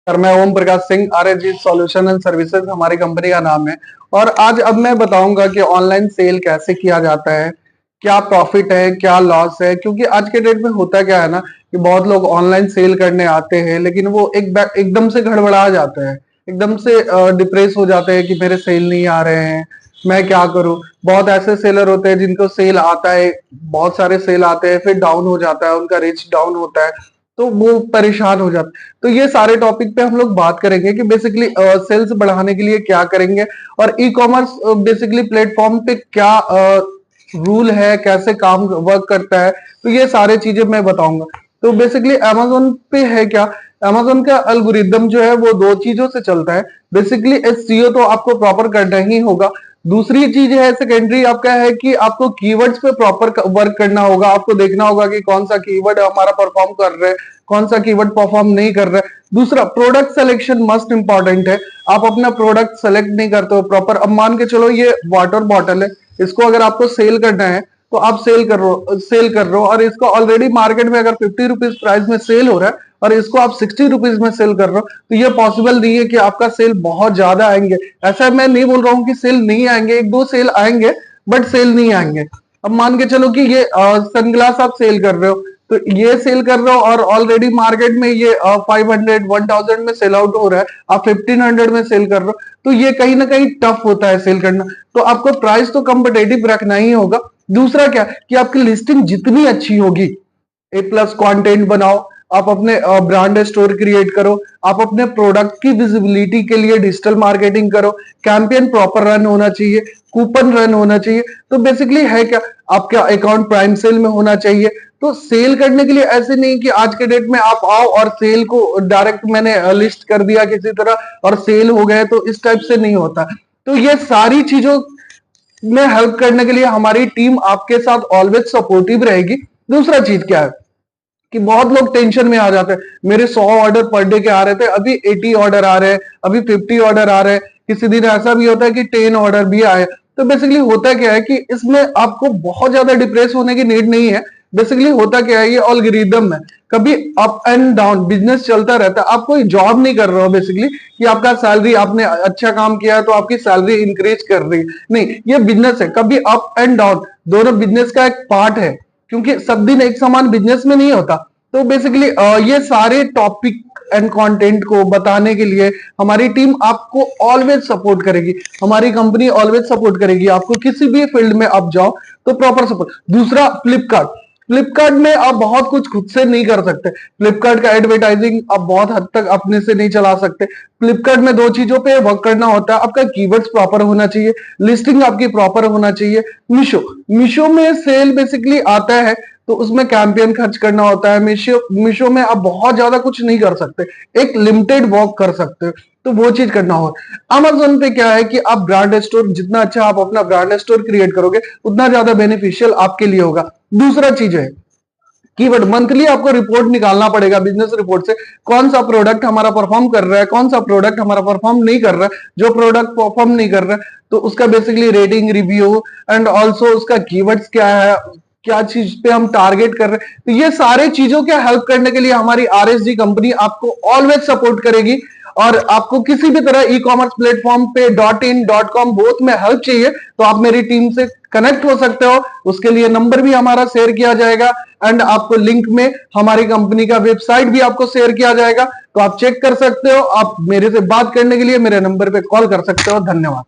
Sir, मैं Om Prakash Singh, RSG solution and services हमारी company का नाम है। और आज अब मैं बताऊंगा कि ऑनलाइन सेल कैसे किया जाता है, क्या प्रॉफिट है, क्या लॉस है। क्योंकि आज के डेट में होता क्या है ना कि बहुत लोग ऑनलाइन सेल करने आते हैं, लेकिन वो एकदम से गड़बड़ा जाते हैं, एकदम से डिप्रेस हो जाते हैं कि मेरे सेल नहीं आ रहे हैं, मैं क्या करूं। बहुत ऐसे सेलर होते हैं जिनको सेल आता है, बहुत सारे सेल आते हैं, फिर डाउन हो जाता है, उनका रीच डाउन होता है, तो वो परेशान हो जाते हैं। तो ये सारे टॉपिक पे हम लोग बात करेंगे कि बेसिकली सेल्स बढ़ाने के लिए क्या करेंगे, और ई कॉमर्स बेसिकली प्लेटफॉर्म पे क्या रूल है, कैसे काम वर्क करता है। तो ये सारे चीजें मैं बताऊंगा। तो बेसिकली अमेजोन पे है क्या, अमेजोन का एल्गोरिदम जो है वो दो चीजों से चलता है। बेसिकली एसईओ तो आपको प्रॉपर करना ही होगा। दूसरी चीज है सेकेंडरी आपका है कि आपको कीवर्ड्स पे प्रॉपर वर्क करना होगा। आपको देखना होगा कि कौन सा कीवर्ड हमारा परफॉर्म कर रहा है, कौन सा कीवर्ड परफॉर्म नहीं कर रहा है। दूसरा, प्रोडक्ट सिलेक्शन मस्ट इंपॉर्टेंट है। आप अपना प्रोडक्ट सेलेक्ट नहीं करते हो प्रॉपर। अब मान के चलो ये वाटर बॉटल है, इसको अगर आपको सेल करना है तो आप सेल कर रहे हो और इसको ऑलरेडी मार्केट में अगर 50 रुपीज प्राइस में सेल हो रहा है और इसको आप 60 रुपीज में सेल कर रहे हो, तो ये पॉसिबल नहीं है कि आपका सेल बहुत ज्यादा आएंगे। ऐसा मैं नहीं बोल रहा हूँ कि सेल नहीं आएंगे, एक दो सेल आएंगे, बट सेल नहीं आएंगे। अब मान के चलो कि ये सनग्लास आप सेल कर रहे हो, तो ये सेल कर रहे हो और ऑलरेडी मार्केट में ये 500 1000 में सेल आउट हो रहा है, आप 1500 में सेल कर रहे हो, तो ये कहीं ना कहीं टफ होता है सेल करना। तो आपको प्राइस तो कम्पिटेटिव रखना ही होगा। दूसरा क्या कि आपकी लिस्टिंग जितनी अच्छी होगी, A+ कंटेंट बनाओ, आप अपने ब्रांड स्टोर क्रिएट करो, आप अपने प्रोडक्ट की विजिबिलिटी के लिए डिजिटल मार्केटिंग करो, कैंपेन प्रॉपर रन होना चाहिए, कूपन रन होना चाहिए। तो बेसिकली है क्या, आपका अकाउंट प्राइम सेल में होना चाहिए। तो सेल करने के लिए ऐसे नहीं कि आज के डेट में आप आओ और सेल को डायरेक्ट मैंने लिस्ट कर दिया किसी तरह और सेल हो गए, तो इस टाइप से नहीं होता। तो ये सारी चीजों में हेल्प करने के लिए हमारी टीम आपके साथ ऑलवेज सपोर्टिव रहेगी। दूसरा चीज क्या है कि बहुत लोग टेंशन में आ जाते हैं, मेरे 100 ऑर्डर पर डे के आ रहे थे, अभी 80 ऑर्डर आ रहे हैं, अभी 50 ऑर्डर आ रहे हैं, किसी दिन ऐसा भी होता है कि 10 ऑर्डर भी आए। तो बेसिकली होता क्या है कि इसमें आपको बहुत ज्यादा डिप्रेस होने की नीड नहीं है। बेसिकली होता क्या है, ये एल्गोरिदम है, कभी अप एंड डाउन बिजनेस चलता रहता है। आप कोई जॉब नहीं कर रहे हो बेसिकली कि आपका सैलरी, आपने अच्छा काम किया है तो आपकी सैलरी इंक्रीज कर रही है, नहीं, ये बिजनेस है, कभी अप एंड डाउन दोनों बिजनेस का एक पार्ट है, क्योंकि सब दिन एक समान बिजनेस में नहीं होता। तो बेसिकली ये सारे टॉपिक एंड कंटेंट को बताने के लिए हमारी टीम आपको ऑलवेज सपोर्ट करेगी, हमारी कंपनी ऑलवेज सपोर्ट करेगी आपको, किसी भी फील्ड में आप जाओ तो प्रॉपर सपोर्ट। दूसरा, फ्लिपकार्ट फ्लिपकार्ट में आप बहुत कुछ खुद से नहीं कर सकते। फ्लिपकार्ट का एडवर्टाइजिंग आप बहुत हद तक अपने से नहीं चला सकते। फ्लिपकार्ट में दो चीजों पे वर्क करना होता है, आपका कीवर्ड्स प्रॉपर होना चाहिए, लिस्टिंग आपकी प्रॉपर होना चाहिए। मीशो मीशो में सेल बेसिकली आता है तो उसमें कैंपेन खर्च करना होता है। मीशो मीशो में आप बहुत ज्यादा कुछ नहीं कर सकते, एक लिमिटेड वर्क कर सकते हो, तो वो चीज करना होगा। अमेजोन पे क्या है कि आप ब्रांड स्टोर, जितना अच्छा आप अपना ब्रांड स्टोर क्रिएट करोगे उतना ज्यादा बेनिफिशियल आपके लिए होगा। दूसरा चीज है कीवर्ड, मंथली आपको रिपोर्ट निकालना पड़ेगा बिजनेस रिपोर्ट से, कौन सा प्रोडक्ट हमारा परफॉर्म कर रहा है, कौन सा प्रोडक्ट हमारा परफॉर्म नहीं कर रहा है। जो प्रोडक्ट परफॉर्म नहीं कर रहा है तो उसका basically rating, review and also उसका कीवर्ड्स क्या है, क्या चीज पे हम टारगेट कर रहे हैं। तो ये सारे चीजों के हेल्प करने के लिए हमारी RSG कंपनी आपको ऑलवेज सपोर्ट करेगी। और आपको किसी भी तरह ई कॉमर्स प्लेटफॉर्म पे .in .com बोथ में हेल्प चाहिए तो आप मेरी टीम से कनेक्ट हो सकते हो। उसके लिए नंबर भी हमारा शेयर किया जाएगा एंड आपको लिंक में हमारी कंपनी का वेबसाइट भी आपको शेयर किया जाएगा, तो आप चेक कर सकते हो। आप मेरे से बात करने के लिए मेरे नंबर पे कॉल कर सकते हो। धन्यवाद।